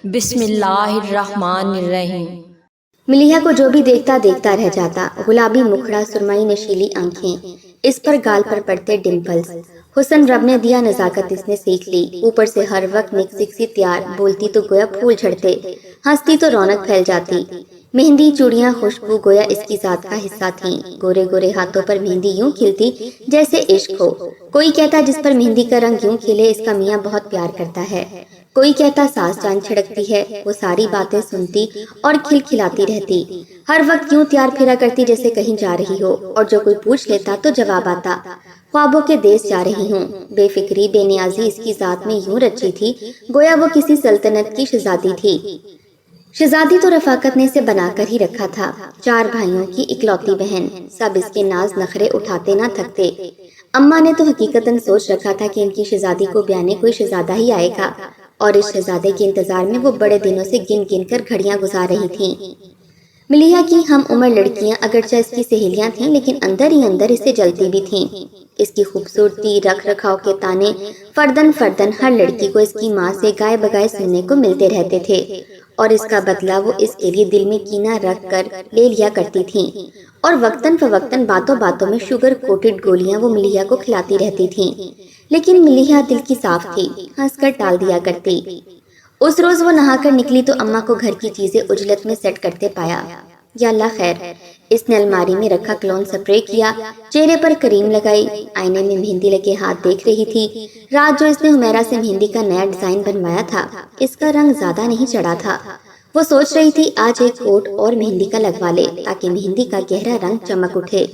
بسم اللہ الرحمن الرحیم۔ ملیحہ کو جو بھی دیکھتا دیکھتا رہ جاتا۔ گلابی مکھڑا، سرمئی نشیلی آنکھیں، اس پر گال پر پڑتے ڈمپلز۔ حسن رب نے دیا، نزاکت اس نے سیکھ لی، اوپر سے ہر وقت نک سی تیار، بولتی تو گویا پھول جھڑتے، ہنستی تو رونق پھیل جاتی۔ مہندی، چوڑیاں، خوشبو گویا اس کی ذات کا حصہ تھیں۔ گورے گورے ہاتھوں پر مہندی یوں کھلتی جیسے عشق ہو۔ کوئی کہتا جس پر مہندی کا رنگ یوں کھلے اس کا میاں بہت پیار کرتا ہے، کوئی کہتا ساس جان چھڑکتی ہے۔ وہ ساری باتیں سنتی اور کھلکھلاتی رہتی، ہر وقت یوں تیار پھرا کرتی جیسے کہیں جا رہی ہو، اور جو کوئی پوچھ لیتا تو جواب آتا، خوابوں کے دیس جا رہی ہوں۔ بے فکری، بے نیازی اس کی ذات میں یوں رچی تھی گویا وہ کسی سلطنت کی شہزادی تھی۔ شہزادی تو رفاقت نے اسے بنا کر ہی رکھا تھا، 4 بھائیوں کی اکلوتی بہن، سب اس کے ناز نخرے اٹھاتے نہ تھکتے۔ اماں نے تو حقیقتاً سوچ رکھا تھا کہ ان کی شہزادی کو بیانے کوئی شہزادہ ہی آئے گا، اور اس شہزادے کے انتظار میں وہ بڑے دنوں سے گن گن کر گھڑیاں گزار رہی تھیں۔ ملیحہ کی ہم عمر لڑکیاں اگرچہ اس کی سہیلیاں تھیں لیکن اندر ہی اندر اسے جلتی بھی تھیں۔ اس کی خوبصورتی، رکھ رکھاؤ کے تانے فردن فردن ہر لڑکی کو اس کی ماں سے گائے بگائے سننے کو ملتے رہتے تھے، اور اس کا بدلہ وہ اس کے لیے دل میں کینہ رکھ کر لے لیا کرتی تھیں، اور وقتاً فوقتاً باتوں باتوں میں شوگر کوٹڈ گولیاں وہ ملیحہ کو کھلاتی رہتی تھیں۔ لیکن ملیحہ دل کی صاف تھی، ہنس کر ٹال دیا کرتی۔ اس روز وہ نہا کر نکلی تو اماں کو گھر کی چیزیں عجلت میں سیٹ کرتے پایا۔ یا اللہ خیر، اس نے الماری میں رکھا کلون سپرے کیا، چہرے پر کریم لگائی، آئینے میں مہندی لگے ہاتھ دیکھ رہی تھی۔ رات جو اس نے حمیرہ سے مہندی کا نیا ڈیزائن بنوایا تھا، اس کا رنگ زیادہ نہیں چڑھا تھا۔ وہ سوچ رہی تھی آج ایک کوٹ اور مہندی کا لگوا لے تاکہ مہندی کا گہرا رنگ چمک اٹھے۔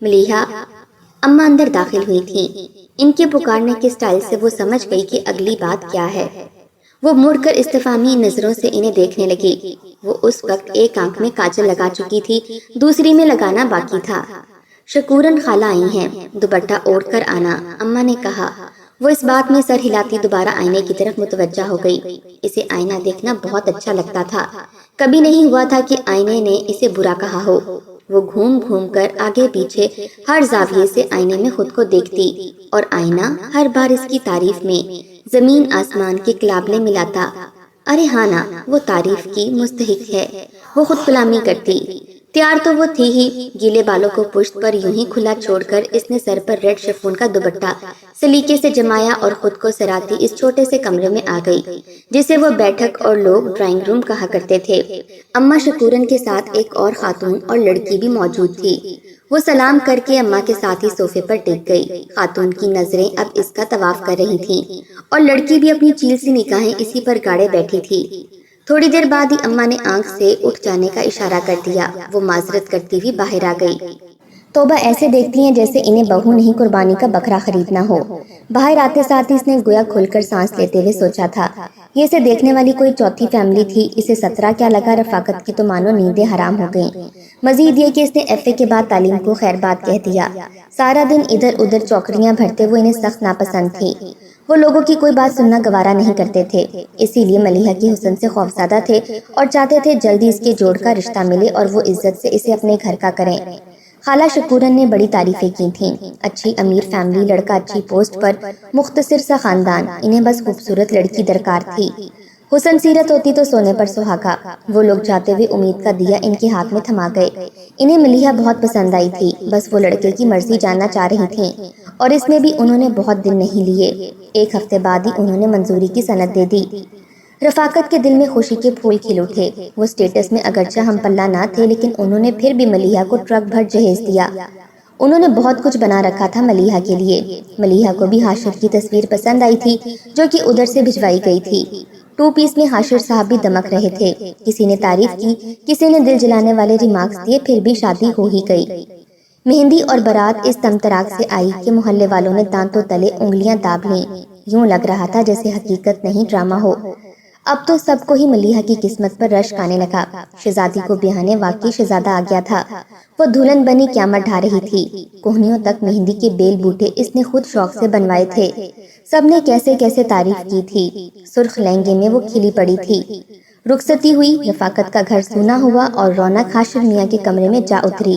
ملیحہ، اماں اندر داخل ہوئی تھیں۔ ان کے پکارنے کے سٹائل سے وہ سمجھ گئی کہ اگلی بات کیا ہے۔ وہ مڑ کر استفہامی نظروں سے انہیں دیکھنے لگی۔ وہ اس وقت ایک آنکھ میں کاجل لگا چکی تھی، دوسری میں لگانا باقی تھا۔ شکورن خالہ آئی ہیں، دوپٹہ اوڑھ کر آنا، اماں نے کہا۔ وہ اس بات میں سر ہلاتی دوبارہ آئینے کی طرف متوجہ ہو گئی۔ اسے آئینہ دیکھنا بہت اچھا لگتا تھا، کبھی نہیں ہوا تھا کہ آئینے نے اسے برا کہا ہو۔ وہ گھوم گھوم کر آگے پیچھے ہر زاویے سے آئینے میں خود کو دیکھتی، اور آئینہ ہر بار اس کی تعریف میں زمین آسمان کے قلابلے ملاتا۔ ارے ہاں نا، وہ تعریف کی مستحق ہے، وہ خود کلامی کرتی۔ تیار تو وہ تھی ہی، گیلے بالوں کو پشت پر یوں ہی کھلا چھوڑ کر اس نے سر پر ریڈ شفون کا دوپٹہ سلیقے سے جمایا اور خود کو سراتی اس چھوٹے سے کمرے میں آ گئی جسے وہ بیٹھک اور لوگ ڈرائنگ روم کہا کرتے تھے۔ اماں شکورن کے ساتھ ایک اور خاتون اور لڑکی بھی موجود تھی۔ وہ سلام کر کے اماں کے ساتھ ہی صوفے پر ٹک گئی۔ خاتون کی نظریں اب اس کا طواف کر رہی تھیں، اور لڑکی بھی اپنی چیل سی نگاہیں اسی پر گاڑے بیٹھی تھی۔ تھوڑی دیر بعد ہی اماں نے آنکھ سے اٹھ جانے کا اشارہ کر دیا۔ وہ معذرت کرتی ہوئی باہر آ گئی۔ توبہ ایسے دیکھتی ہیں جیسے انہیں بہو نہیں قربانی کا بکرا خریدنا ہو۔ باہر آتے ساتھ ہی اس نے گویا کھل کر سانس لیتے ہوئے سوچا تھا، یہ اسے دیکھنے والی کوئی چوتھی فیملی تھی۔ اسے 17 کیا لگا، رفاقت کی تو مانو نیندیں حرام ہو گئیں۔ مزید یہ کہ اس نے FA کے بعد تعلیم کو خیر بات کہہ دیا۔ سارا دن ادھر ادھر چوکریاں بھرتے وہ انہیں سخت ناپسند تھی۔ وہ لوگوں کی کوئی بات سننا گوارا نہیں کرتے تھے، اسی لیے ملیحہ کی حسن سے خوفزدہ تھے اور چاہتے تھے جلدی اس کے جوڑ کا رشتہ ملے اور وہ عزت سے اسے اپنے گھر کا کریں۔ خالہ شکورن نے بڑی تعریفیں کی تھیں، اچھی امیر فیملی، لڑکا اچھی پوسٹ پر، مختصر سا خاندان، انہیں بس خوبصورت لڑکی درکار تھی۔ حسن سیرت ہوتی تو سونے پر سہاگا۔ وہ لوگ جاتے ہوئے امید کا دیا ان کے ہاتھ میں تھما گئے۔ انہیں ملیحہ بہت پسند آئی تھی، بس وہ لڑکے کی مرضی جاننا چاہ رہی تھیں، اور اس میں بھی انہوں نے بہت دن نہیں لیے۔ 1 ہفتے بعد ہی انہوں نے منظوری کی سند دے دی۔ رفاقت کے دل میں خوشی کے پھول کھل اٹھے۔ وہ سٹیٹس میں اگرچہ ہم پلہ نہ تھے لیکن انہوں نے پھر بھی ملیحہ کو ٹرک بھر جہیز دیا۔ انہوں نے بہت کچھ بنا رکھا تھا ملیحہ کے لیے۔ ملیحہ کو بھی حاشر کی تصویر پسند آئی تھی جو کہ ادھر سے بھجوائی گئی تھی۔ 2 پیس میں حاشر صاحب بھی دمک رہے تھے۔ کسی نے تعریف کی، کسی نے دل جلانے والے ریمارکس دیے، پھر بھی شادی ہو ہی گئی۔ مہندی اور بارات اس تمتراک سے آئی کہ محلے والوں نے دانتوں تلے انگلیاں داب لیں۔ یوں لگ رہا تھا جیسے حقیقت نہیں ڈرامہ ہو۔ اب تو سب کو ہی ملیحہ کی قسمت پر رشک آنے لگا۔ شہزادی کو بیانے واقعی شہزادہ آ گیا تھا۔ وہ دلہن بنی قیامت ڈھا رہی تھی۔ کوہنیوں تک مہندی کے بیل بوٹے اس نے خود شوق سے بنوائے تھے۔ سب نے کیسے کیسے تعریف کی تھی۔ سرخ لہنگے میں وہ کھلی پڑی تھی۔ رخصتی ہوئی، رفاقت کا گھر سونا ہوا اور رونق حاشر میاں کے کمرے میں جا اتری۔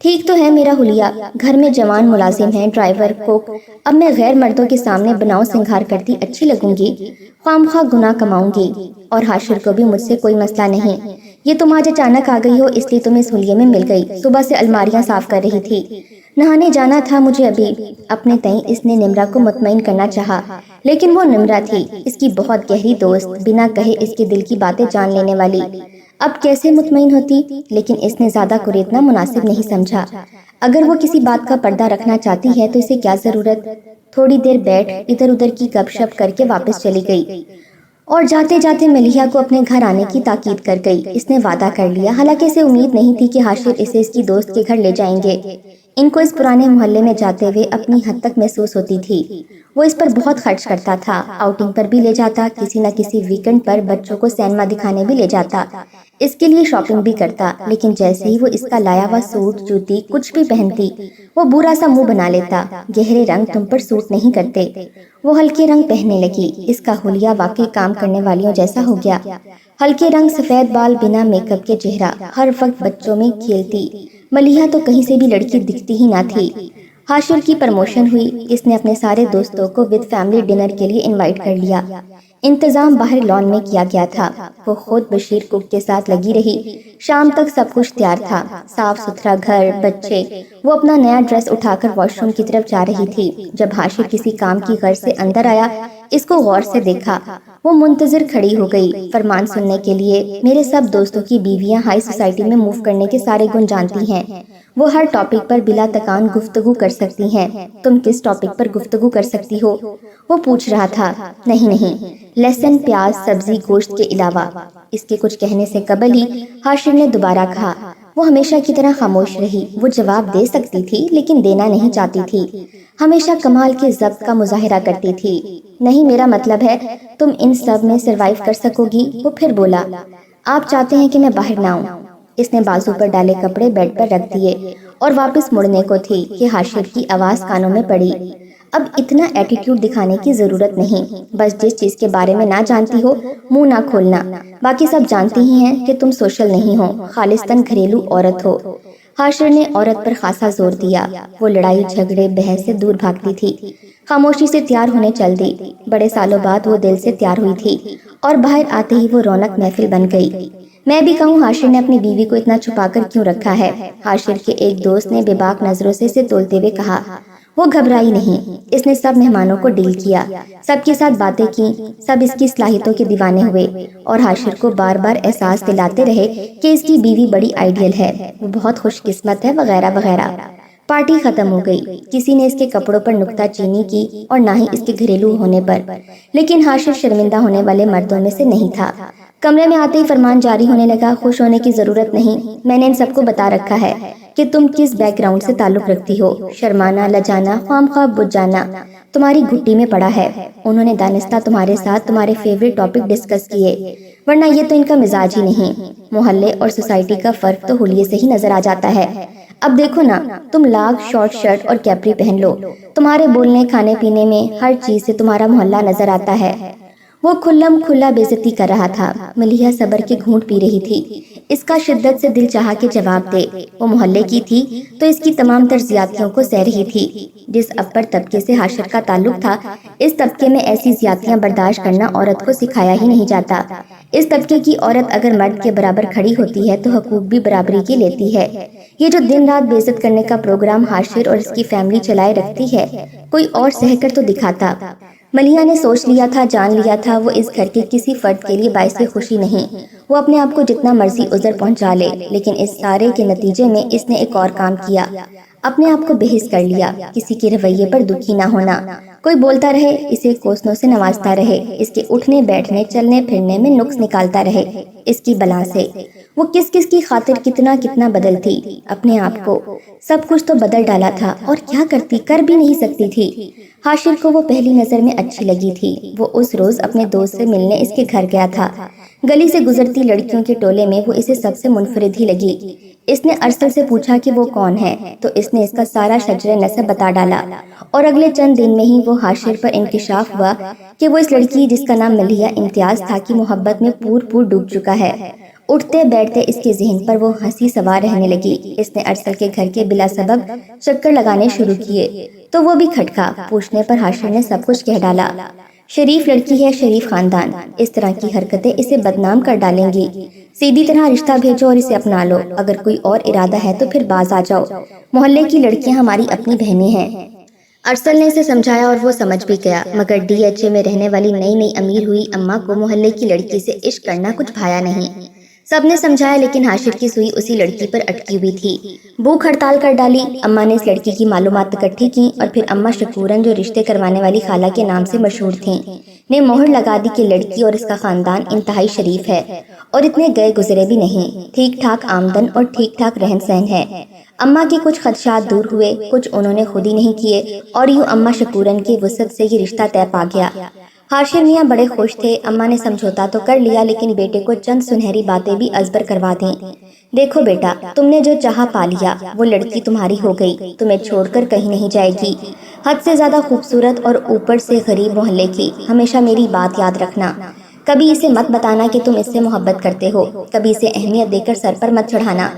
ٹھیک تو ہے میرا حلیہ، گھر میں جوان ملازم ہیں، ڈرائیور، کوک، اب میں غیر مردوں کے سامنے بناؤ سنگھار کرتی اچھی لگوں گی؟ خواہ خواہ گناہ کماؤں گی، اور حاشر کو بھی مجھ سے کوئی مسئلہ نہیں۔ یہ تم آج اچانک آ گئی ہو اس لیے تم اس حلیے میں مل گئی، صبح سے الماریاں صاف کر رہی تھی۔ نہانے جانا تھا مجھے ابھی۔ اپنے تئیں اس نے نمرہ کو مطمئن کرنا چاہا، لیکن وہ نمرہ تھی، اس کی بہت گہری دوست، بنا کہے اس کے دل کی باتیں جان لینے والی۔ اب کیسے مطمئن ہوتی؟ لیکن اس نے زیادہ کریدنا مناسب نہیں سمجھا۔ اگر وہ کسی بات کا پردہ رکھنا چاہتی ہے تو اسے کیا ضرورت؟ تھوڑی دیر بیٹھ ادھر ادھر کی گپ شپ کر کے واپس چلی گئی، اور جاتے جاتے ملیحہ کو اپنے گھر آنے کی تاکید کر گئی۔ اس نے وعدہ کر لیا، حالانکہ اسے امید نہیں تھی کہ حاشر اسے اس کی دوست کے گھر لے جائیں گے۔ ان کو اس پرانے محلے میں جاتے ہوئے اپنی حد تک محسوس ہوتی تھی۔ وہ اس پر بہت خرچ کرتا تھا، آؤٹنگ پر بھی لے جاتا، کسی نہ کسی ویکنڈ پر بچوں کو سینما دکھانے بھی لے جاتا، اس کے لیے شاپنگ بھی کرتا، لیکن جیسے ہی وہ اس کا لایا ہوا سوٹ، جوتی کچھ بھی پہنتی، وہ برا سا منہ بنا لیتا۔ گہرے رنگ تم پر سوٹ نہیں کرتے۔ وہ ہلکے رنگ پہننے لگی۔ اس کا حلیہ واقعی کام کرنے والیوں جیسا ہو گیا۔ ہلکے رنگ، سفید بال، بنا میک اپ کے چہرہ، ہر وقت بچوں میں کھیلتی۔ ملیحہ تو کہیں سے بھی لڑکی دکھتی ہی نہ تھی۔ حاشر کی پروموشن ہوئی، اس نے اپنے سارے دوستوں کو ود فیملی ڈنر کے لیے انوائٹ کر لیا۔ انتظام باہر لان میں کیا گیا تھا، وہ خود بشیر کوک کے ساتھ لگی رہی۔ شام تک سب کچھ تیار تھا، صاف ستھرا گھر، بچے۔ وہ اپنا نیا ڈریس اٹھا کر واش روم کی طرف جا رہی تھی، جب حاشر کسی کام کی غرض سے اندر آیا، اس کو غور سے دیکھا۔ وہ منتظر کھڑی ہو گئی فرمان سننے کے لیے۔ میرے سب دوستوں کی بیویاں ہائی سوسائٹی میں موو کرنے کے سارے گن جانتی ہیں، وہ ہر ٹاپک پر بلا تکان گفتگو کر سکتی ہیں، تم کس ٹاپک پر گفتگو کر سکتی ہو؟ وہ پوچھ رہا تھا۔ نہیں، لہسن، پیاز، سبزی، گوشت کے علاوہ۔ اس کے کچھ کہنے سے قبل ہی حاشر نے دوبارہ کہا۔ وہ ہمیشہ کی طرح خاموش رہی۔ وہ جواب دے سکتی تھی لیکن دینا نہیں چاہتی تھی، ہمیشہ کمال کے ضبط کا مظاہرہ کرتی تھی۔ نہیں، میرا مطلب ہے تم ان سب میں سروائیو کر سکو گی؟ وہ پھر بولا۔ آپ چاہتے ہیں کہ میں باہر نہ آؤں؟ اس نے بازو پر ڈالے کپڑے بیڈ پر رکھ دیے اور واپس مڑنے کو تھی کہ حاشر کی آواز کانوں میں پڑی۔ اب اتنا ایٹیٹیوڈ دکھانے کی ضرورت نہیں، بس جس چیز کے بارے میں نہ جانتی ہو منہ نہ کھولنا، باقی سب جانتی ہی ہیں کہ تم سوشل نہیں ہو، خالصتاً گھریلو عورت ہو۔ حاشر نے عورت پر خاصا زور دیا۔ وہ لڑائی جھگڑے بحث سے دور بھاگتی تھی، خاموشی سے تیار ہونے چل دی۔ بڑے سالوں بعد وہ دل سے تیار ہوئی تھی، اور باہر آتے ہی وہ رونق محفل بن گئی۔ میں بھی کہوں حاشر نے اپنی بیوی کو اتنا چھپا کر کیوں رکھا ہے؟ حاشر کے ایک دوست نے بے باک نظروں سے اسے تولتے ہوئے کہا۔ وہ گھبرائی نہیں، اس نے سب مہمانوں کو ڈیل کیا، سب کے ساتھ باتیں کی، سب اس کی صلاحیتوں کے دیوانے ہوئے، اور حاشر کو بار بار احساس دلاتے رہے کہ اس کی بیوی بڑی آئیڈیل ہے، وہ بہت خوش قسمت ہے، وغیرہ وغیرہ۔ پارٹی ختم ہو گئی، کسی نے اس کے کپڑوں پر نکتہ چینی کی اور نہ ہی اس کے گھریلو ہونے پر، لیکن حاشر شرمندہ ہونے والے مردوں میں سے نہیں تھا۔ کمرے میں آتے ہی فرمان جاری ہونے لگا۔ خوش ہونے کی ضرورت نہیں، میں نے ان سب کو بتا رکھا ہے کہ تم کس بیک گراؤنڈ سے تعلق رکھتی ہو۔ شرمانا، لجانا، خام خواہ بجھ جانا تمہاری گھٹی میں پڑا ہے۔ انہوں نے دانستہ تمہارے ساتھ تمہارے فیوریٹ ٹاپک ڈسکس کیے، ورنہ یہ تو ان کا مزاج ہی نہیں۔ محلے اور سوسائٹی کا فرق تو حلیے سے ہی نظر آ جاتا ہے۔ اب دیکھو نا، تم لاغ شارٹ شرٹ اور کیپری پہن لو، تمہارے بولنے، کھانے پینے میں، ہر چیز سے تمہارا محلہ نظر آتا ہے۔ وہ کھلم کھلا بے عزتی کر رہا تھا۔ ملیحہ صبر کے گھونٹ پی رہی تھی، اس کا شدت سے دل چاہا کہ جواب دے۔ وہ محلے کی تھی تو اس کی تمام طرز زیادتیوں کو سہ رہی تھی۔ جس اپر طبقے سے حاشر کا تعلق تھا، اس طبقے میں ایسی زیادتیاں برداشت کرنا عورت کو سکھایا ہی نہیں جاتا۔ اس طبقے کی عورت اگر مرد کے برابر کھڑی ہوتی ہے تو حقوق بھی برابری کی لیتی ہے۔ یہ جو دن رات بے عزت کرنے کا پروگرام حاشر اور اس کی فیملی چلائے رکھتی ہے، کوئی اور سہ کر تو دکھاتا۔ ملیحہ نے سوچ لیا تھا، جان لیا تھا، وہ اس گھر کے کسی فرد کے لیے باعث خوشی نہیں۔ وہ اپنے آپ کو جتنا مرضی عذر پہنچا لے، لیکن اس سارے کے نتیجے میں اس نے ایک اور کام کیا، اپنے آپ کو بے حس کر لیا۔ کسی کے رویے پر دکھی نہ ہونا، کوئی بولتا رہے، اسے کوسنوں سے نوازتا رہے، اس کے اٹھنے بیٹھنے چلنے پھرنے میں نقص نکالتا رہے، اس کی بلا سے وہ کس کس کی خاطر کتنا کتنا بدلتی اپنے آپ کو۔ سب کچھ تو بدل ڈالا تھا، اور کیا کرتی، کر بھی نہیں سکتی تھی۔ حاشر کو وہ پہلی نظر میں اچھی لگی تھی۔ وہ اس روز اپنے دوست سے ملنے اس کے گھر گیا تھا۔ گلی سے گزرتی لڑکیوں کے ٹولے میں وہ اسے سب سے منفرد ہی لگی۔ اس نے ارسل سے پوچھا کہ وہ کون ہے، تو اس نے اس کا سارا شجرہ نسب بتا ڈالا، اور اگلے چند دن میں ہی وہ حاشر پر انکشاف ہوا کہ وہ اس لڑکی جس کا نام ملیحہ امتیاز تھا کی محبت میں پور ڈوب چکا ہے، اٹھتے بیٹھتے اس کے ذہن پر وہ ہنسی سوار رہنے لگی۔ اس نے ارسل کے گھر کے بلا سبب چکر لگانے شروع کیے تو وہ بھی کھٹکا۔ پوچھنے پر حاشر نے سب کچھ کہہ ڈالا۔ شریف لڑکی ہے، شریف خاندان، اس طرح کی حرکتیں اسے بدنام کر ڈالیں گی۔ سیدھی طرح رشتہ بھیجو اور اسے اپنا لو، اگر کوئی اور ارادہ ہے تو پھر باز آ جاؤ، محلے کی لڑکیاں ہماری اپنی بہنیں ہیں۔ ارسل نے اسے سمجھایا اور وہ سمجھ بھی گیا، مگر ڈی ایچ اے میں رہنے والی نئی نئی امیر ہوئی اماں کو محلے کی لڑکی سے عشق کرنا کچھ بھایا نہیں۔ سب نے سمجھایا لیکن حاشر کی سوئی اسی لڑکی پر اٹکی ہوئی تھی۔ بھوک ہڑتال کر ڈالی۔ اماں نے اس لڑکی کی معلومات اکٹھی کی اور پھر اماں شکورن، جو رشتے کروانے والی خالہ کے نام سے مشہور تھیں، نے مہر لگا دی کہ لڑکی اور اس کا خاندان انتہائی شریف ہے اور اتنے گئے گزرے بھی نہیں، ٹھیک ٹھاک آمدن اور ٹھیک ٹھاک رہن سہن ہے۔ اماں کے کچھ خدشات دور ہوئے، کچھ انہوں نے خود ہی نہیں کیے اور یوں اماں شکورن کی وسعت سے یہ رشتہ طے پا گیا۔ حاشر میاں بڑے خوش تھے۔ اماں نے سمجھوتا تو کر لیا لیکن بیٹے کو چند سنہری باتیں بھی ازبر کروا دیں۔ دیکھو بیٹا، تم نے جو چاہا پا لیا، وہ لڑکی تمہاری ہو گئی، تمہیں چھوڑ کر کہیں نہیں جائے گی، حد سے زیادہ خوبصورت اور اوپر سے غریب محلے کی۔ ہمیشہ میری بات یاد رکھنا، کبھی اسے مت بتانا کہ تم اس سے محبت کرتے ہو، کبھی اسے اہمیت دے کر سر پر مت چڑھانا۔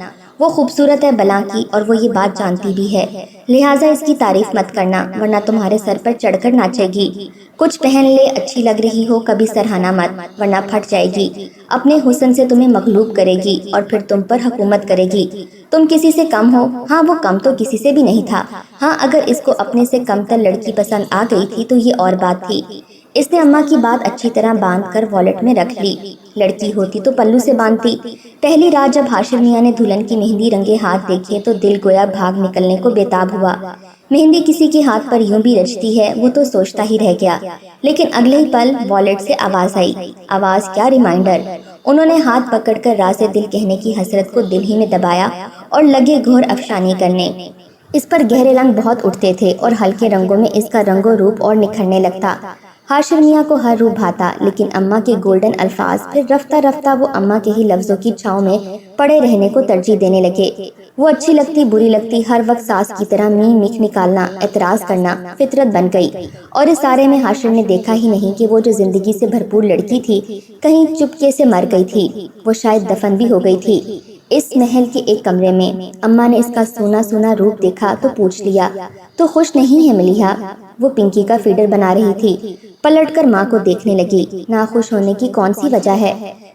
وہ خوبصورت ہے بلا کی اور وہ یہ بات جانتی بھی ہے، لہٰذا اس کی تعریف مت کرنا ورنہ تمہارے سر پر چڑھ کر ناچے گی۔ کچھ پہن لے، اچھی لگ رہی ہو، کبھی سرہانا مت ورنہ پھٹ جائے گی۔ اپنے حسن سے تمہیں مغلوب کرے گی اور پھر تم پر حکومت کرے گی۔ تم کسی سے کم ہو؟ ہاں، وہ کم تو کسی سے بھی نہیں تھا۔ ہاں، اگر اس کو اپنے سے کم تر لڑکی پسند آ گئی تھی تو یہ اور بات تھی۔ اس نے اماں کی بات اچھی طرح باندھ کر والیٹ میں رکھ لی۔ لڑکی ہوتی تو پلو سے باندھتی۔ پہلی رات جب حاشر میاں نے دلہن کی مہندی رنگے ہاتھ دیکھے تو دل گویا بھاگ نکلنے کو بےتاب ہوا۔ مہندی کسی کے ہاتھ پر یوں بھی رچتی ہے، وہ تو سوچتا ہی رہ گیا، لیکن اگلے ہی پل والیٹ سے آواز آئی۔ آواز کیا، ریمائنڈر۔ انہوں نے ہاتھ پکڑ کر راز دل کہنے کی حسرت کو دل ہی میں دبایا اور لگے گھور افشانی کرنے۔ اس پر گہرے رنگ بہت اٹھتے تھے اور ہلکے رنگوں میں اس کا رنگ و روپ اور نکھرنے لگتا۔ حاشر میاں کو ہر روپ بھاتا، لیکن اماں کے گولڈن الفاظ پھر رفتہ رفتہ وہ اماں کے ہی لفظوں کی چھاؤں میں پڑے رہنے کو ترجیح دینے لگے۔ وہ اچھی لگتی بری لگتی ہر وقت ساس کی طرح می مکھ نکالنا، اعتراض کرنا فطرت بن گئی، اور اس سارے میں حاشر نے دیکھا ہی نہیں کہ وہ جو زندگی سے بھرپور لڑکی تھی کہیں چپکے سے مر گئی تھی، وہ شاید دفن بھی ہو گئی تھی۔ اس محل کے ایک کمرے میں اماں نے اس کا سونا سونا روپ دیکھا تو پوچھ لیا، تو خوش نہیں ہے ملیحہ؟ وہ پنکی کا فیڈر بنا رہی تھی۔ پلٹ کر ماں کو دیکھنے لگی۔ ناخوش ہونے کی کون سی وجہ ہے؟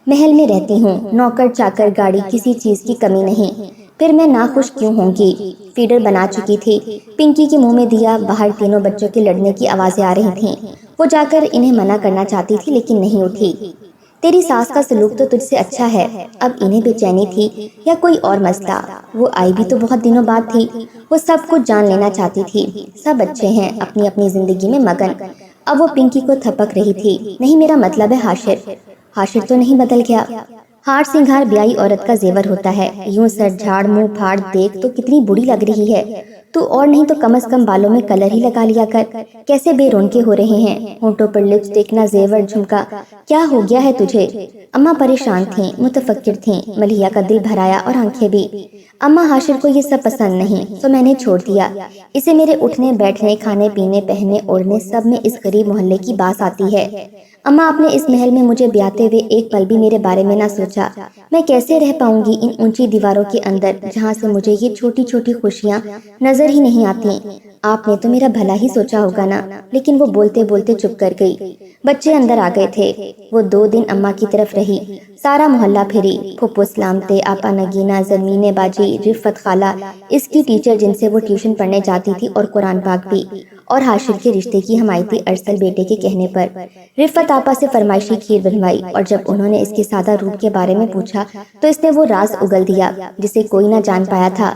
محل میں رہتی ہوں، نوکر چاکر گاڑی کسی چیز کی کمی نہیں، پھر میں ناخوش کیوں ہوں گی؟ فیڈر بنا چکی تھی۔ پنکی کے منہ میں دیا، باہر تینوں بچوں کے لڑنے کی آوازیں آ رہی تھیں۔ وہ جا کر انہیں منع کرنا چاہتی تھی لیکن نہیں اٹھی۔ تیری ساس کا سلوک تو تجھ سے اچھا ہے۔ اب انہیں بے چینی تھی یا کوئی اور مسئلہ؟ وہ آئی بھی تو بہت دنوں بعد تھی۔ وہ سب کچھ جان لینا چاہتی تھی۔ سب اچھے ہیں، اپنی اپنی زندگی میں مگن۔ اب وہ پنکی کو تھپک رہی تھی۔ نہیں، میرا مطلب ہے حاشر۔ حاشر تو نہیں بدل گیا؟ ہار سنگھار بیائی عورت کا زیور ہوتا ہے۔ یوں سر جھاڑ منہ پھاڑ دیکھ تو کتنی بری لگ رہی ہے۔ تو اور نہیں تو کم از کم بالوں میں کلر ہی لگا لیا کر۔ کیسے بے رونقے ہو رہے ہیں، ہونٹوں پر لپسٹک نہ زیور جھمکا، کیا ہو گیا ہے تجھے؟ اماں پریشان تھیں، متفکر تھیں۔ ملیحہ کا دل بھر آیا اور آنکھیں بھی۔ اماں، حاشر کو یہ سب پسند نہیں تو میں نے چھوڑ دیا۔ اسے میرے اٹھنے بیٹھنے کھانے پینے پہننے اوڑھنے سب میں اس غریب محلے کی باس آتی ہے۔ اماں، آپ نے اس محل میں مجھے بیاتے ہوئے ایک پل بھی میرے بارے میں نہ سوچا۔ میں کیسے رہ پاؤں گی ان اونچی دیواروں کے اندر جہاں سے مجھے یہ چھوٹی چھوٹی خوشیاں نظر ہی نہیں آتی؟ آپ نے تو میرا بھلا ہی سوچا ہوگا نا۔ لیکن وہ بولتے بولتے چپ کر گئی۔ بچے اندر آ گئے تھے۔ وہ 2 دن اماں کی طرف رہی، سارا محلہ پھری۔ پھپھو سلامتے، آپا نگینہ، زرمینے باجی، رفت خالہ، اس کی ٹیچر جن سے وہ ٹیوشن پڑھنے جاتی تھی، اور قرآن پاک بھی، اور حاشر کے رشتے کی حمایتی ارسل بیٹے کے کہنے پر۔ رفت آپا سے فرمائشی کھیر بنوائی، اور جب انہوں نے اس کے سادہ روپ کے بارے میں پوچھا تو اس نے وہ راز اگل دیا جسے کوئی نہ جان پایا تھا۔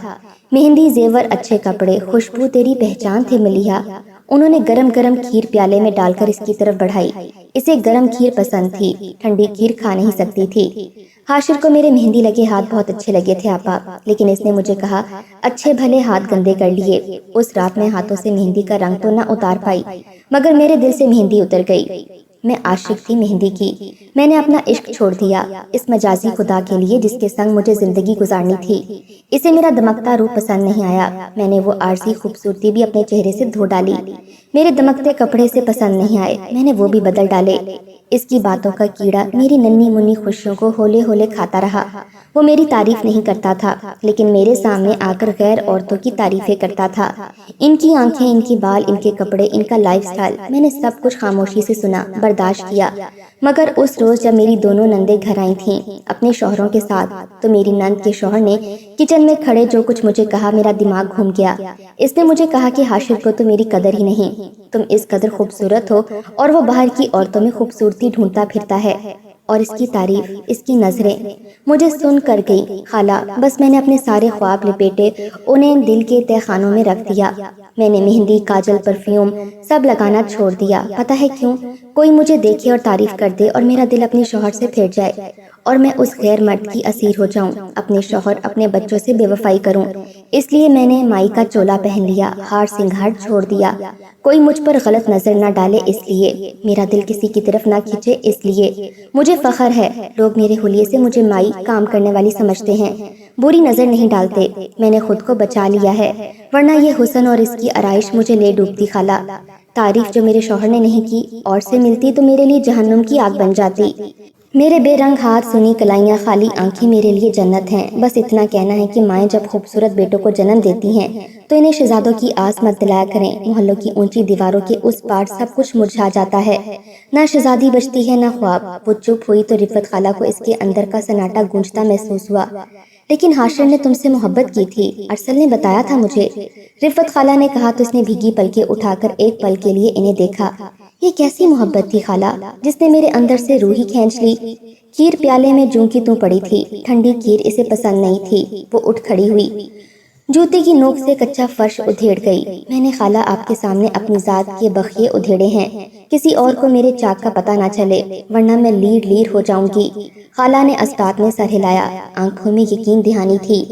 مہندی، زیور، اچھے کپڑے، خوشبو تیری پہچان تھے ملیحہ۔ انہوں نے گرم گرم کھیر پیالے میں ڈال کر اس کی طرف بڑھائی۔ اسے گرم کھیر پسند تھی، ٹھنڈی کھیر کھا نہیں سکتی تھی۔ حاشر کو میرے مہندی لگے ہاتھ بہت اچھے لگے تھے آپا، لیکن اس نے مجھے کہا اچھے بھلے ہاتھ گندے کر لیے۔ اس رات میں ہاتھوں سے مہندی کا رنگ تو نہ اتار پائی، مگر میرے دل سے مہندی اتر گئی۔ میں عاشق تھی مہندی کی۔ میں نے اپنا عشق چھوڑ دیا اس مجازی خدا کے لیے جس کے سنگ مجھے زندگی گزارنی تھی۔ اسے میرا دمکتا روپ پسند نہیں آیا۔ میں نے وہ عارضی خوبصورتی بھی اپنے چہرے سے دھو ڈالی۔ میرے دمکتے کپڑے سے پسند نہیں آئے، میں نے وہ بھی بدل ڈالے۔ اس کی باتوں کا کیڑا میری ننھی منی خوشیوں کو ہولے ہولے کھاتا رہا۔ وہ میری تعریف نہیں کرتا تھا لیکن میرے سامنے آ کر غیر عورتوں کی تعریفیں کرتا تھا۔ ان کی آنکھیں، ان کی بال، ان کے کپڑے، ان کا لائف سٹائل، میں نے سب کچھ خاموشی سے سنا، برداشت کیا۔ مگر اس روز جب میری دونوں نندیں گھر آئی تھیں اپنے شوہروں کے ساتھ، تو میری نند کے شوہر نے کچن میں کھڑے جو کچھ مجھے کہا، میرا دماغ گھوم گیا۔ اس نے مجھے کہا کہ حاشر کو تو میری قدر ہی نہیں، تم اس قدر خوبصورت ہو اور وہ باہر کی عورتوں میں خوبصورتی ڈھونڈتا پھرتا ہے۔ اور اس کی تعریف، اس کی نظریں مجھے سن کر گئی۔ خالہ، بس میں نے اپنے سارے خواب لپیٹے، انہیں دل کے تہہ خانوں میں رکھ دیا۔ میں نے مہندی، کاجل، پرفیوم سب لگانا چھوڑ دیا۔ پتہ ہے کیوں؟ کوئی مجھے دیکھے اور تعریف کر دے اور میرا دل اپنے شوہر سے پھر جائے اور میں اس غیر مرد کی اسیر ہو جاؤں، اپنے شوہر، اپنے بچوں سے بے وفائی کروں۔ اس لیے میں نے مائی کا چولا پہن لیا، ہار سنگھار چھوڑ دیا، کوئی مجھ پر غلط نظر نہ ڈالے اس لیے، میرا دل کسی کی طرف نہ کھینچے اس لیے۔ مجھے فخر ہے، لوگ میرے حلیے سے مجھے مائی، کام کرنے والی سمجھتے ہیں، بری نظر نہیں ڈالتے۔ میں نے خود کو بچا لیا ہے، ورنہ یہ حسن اور اس کی آرائش مجھے لے ڈوبتی خالہ۔ تعریف جو میرے شوہر نے نہیں کی اور سے ملتی تو میرے لیے جہنم کی آگ بن جاتی۔ میرے بے رنگ ہاتھ، سنی کلائیاں، خالی آنکھیں میرے لیے جنت ہیں۔ بس اتنا کہنا ہے کہ مائیں جب خوبصورت بیٹوں کو جنم دیتی ہیں تو انہیں شہزادوں کی آس مت دلایا کریں۔ محلوں کی اونچی دیواروں کے اس پار سب کچھ مرجھا جاتا ہے، نہ شہزادی بچتی ہے نہ خواب۔ وہ چپ ہوئی تو رفت خالہ کو اس کے اندر کا سناٹا گونجتا محسوس ہوا۔ لیکن حاشر نے تم سے محبت کی تھی، ارسل نے بتایا تھا مجھے، رفت خالہ نے کہا تو اس نے بھیگی پلکیں اٹھا کر ایک پل کے لیے انہیں دیکھا۔ یہ کیسی محبت تھی خالہ، جس نے میرے اندر سے روح ہی کھینچ لی۔ کھیر پیالے میں جوں کی توں پڑی تھی، ٹھنڈی کھیر اسے پسند نہیں تھی۔ وہ اٹھ کھڑی ہوئی، جوتے کی نوک سے کچا فرش ادھیڑ گئی۔ میں نے خالہ آپ کے سامنے اپنی ذات کے بخیے ادھیڑے ہیں، کسی اور کو میرے چاک کا پتہ نہ چلے ورنہ میں لیر لیر ہو جاؤں گی۔ خالہ نے اسباب میں سر ہلایا، آنکھوں میں یقین دہانی تھی۔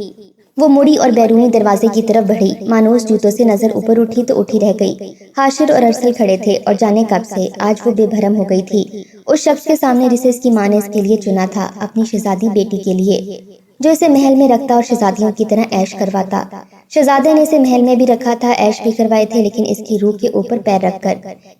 وہ مڑی اور بیرونی دروازے کی طرف بڑھی، مانوس جوتوں سے نظر اوپر اٹھی تو اٹھی رہ گئی۔ حاشر اور ارسل کھڑے تھے اور جانے کب سے آج وہ بے بھرم ہو گئی تھی اس شخص کے سامنے جسے اس کی ماں نے اس کے لیے چنا تھا، اپنی شہزادی بیٹی کے لیے، جو اسے محل میں رکھتا اور شہزادیوں کی طرح عیش کرواتا۔ شہزادے نے اسے محل میں بھی رکھا تھا، عیش بھی کروائے تھے، لیکن اس کی روح کے اوپر پیر رکھ کر،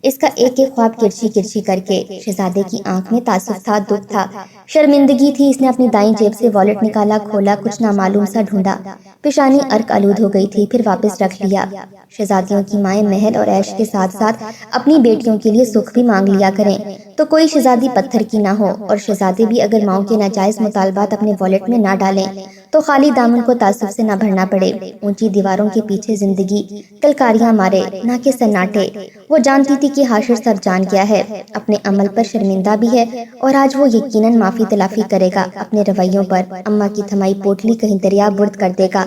اس کا ایک ایک خواب کرچی کرچی کر کے۔ شہزادے کی آنکھ میں تعصب تھا، دکھ تھا، شرمندگی تھی۔ اس نے اپنی دائیں جیب سے والیٹ نکالا، کھولا، کچھ نامعلوم سا ڈھونڈا، پیشانی عرق آلود ہو گئی تھی، پھر واپس رکھ لیا۔ شہزادیوں کی مائیں محل اور عیش کے ساتھ ساتھ اپنی بیٹیوں کے لیے سکھ بھی مانگ لیا کریں تو کوئی شہزادی پتھر کی نہ ہو، اور شہزادے بھی اگر ماؤں کے ناجائز مطالبات اپنے والیٹ میں نہ ڈالیں تو خالی دامن کو تعصب سے نہ بھرنا پڑے۔ اونچی دیواروں کے پیچھے زندگی کلکاریاں مارے، نہ کہ سناٹے۔ وہ جانتی تھی کہ حاشر سب جان گیا ہے، اپنے عمل پر شرمندہ بھی ہے، اور آج وہ یقیناً معافی تلافی کرے گا اپنے رویوں پر۔ اماں کی تھمائی پوٹلی کہیں دریا برد کر دے گا،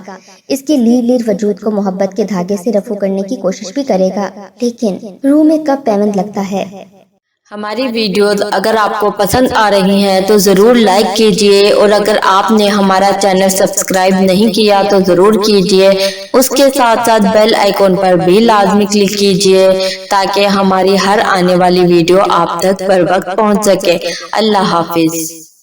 اس کے لیر لیر وجود کو محبت کے دھاگے سے رفو کرنے کی کوشش بھی کرے گا، لیکن روح میں کب پیوند لگتا ہے۔ ہماری ویڈیوز اگر آپ کو پسند آ رہی ہیں تو ضرور لائک کیجئے، اور اگر آپ نے ہمارا چینل سبسکرائب نہیں کیا تو ضرور کیجئے، اس کے ساتھ ساتھ بیل آئیکن پر بھی لازمی کلک کیجئے تاکہ ہماری ہر آنے والی ویڈیو آپ تک بر وقت پہنچ سکے۔ اللہ حافظ۔